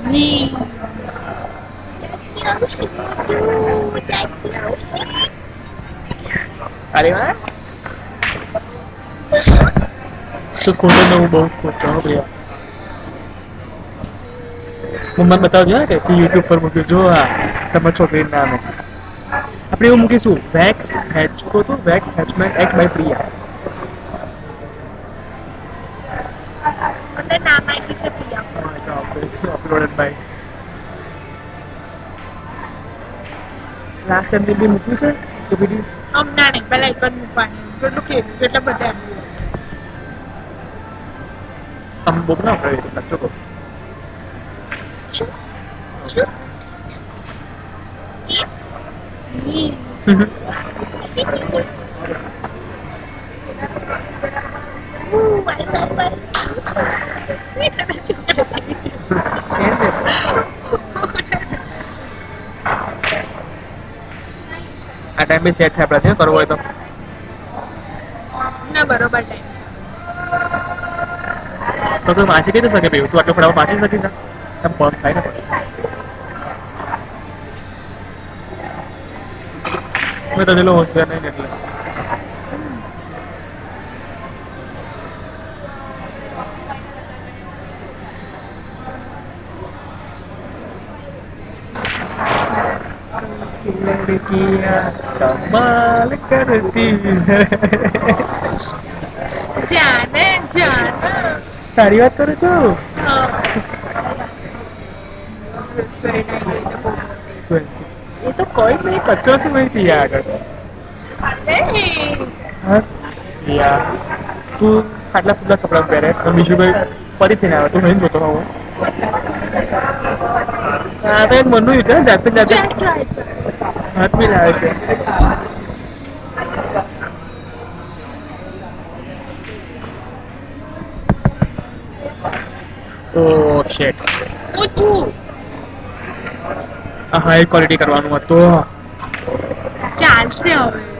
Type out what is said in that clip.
ની અરે વાહ તો ખોટો તો હું બહુ ખોટો ભૈયા મમ્મા બતાવજો કે યુટ્યુબ પર મૂક્યું જો આ તમારી છોકરીનું નામ આપણે એવું મૂકીશું વેક્સ હેચકો તો વેક્સ હેચમેન્ટ એટ બાય પ્રિયા અંદર નામ આવી જશે પ્રિયા હા તો આવશે અપલોડેડ બાય લાસ્ટ ટાઈમ બી મૂક્યું છે તો બીડી હમણાં નહીં પેલા એક જ મૂકવાની કેટલું કેવું કેટલા બધા એમ તમે બહુ ના કરે સાચો કહો શું શું ની આ ટાઈમ બી સેટ થાય આપણાથી કરવો હોય તો ના બરોબર ટાઈમ તો તું વાંચી કઈ શકે ભાઈ તું આટલો ફટાફટ વાંચી શકીશ તમ બસ થાય ને મેં તો દિલો હોશિયાર નહીં એટલે लड़कियां कमाल करती है જાને જાને તારી વાત કરું છું એ તો કોઈ નહીં કચ્ચો થી માહિતી યાર હા યાર તું આટલા ફૂટલા કપડાં પહેરે તો બીજું કોઈ ફરીથી ના આવે તું નહીં જોતો હોવો હા તો એક મનનું છે જાતે જાતે હાથ બી લાવે છે ઓ શેટ ઊંચું હાઈ ક્વોલિટી કરવાનું હતું ચાલશે હવે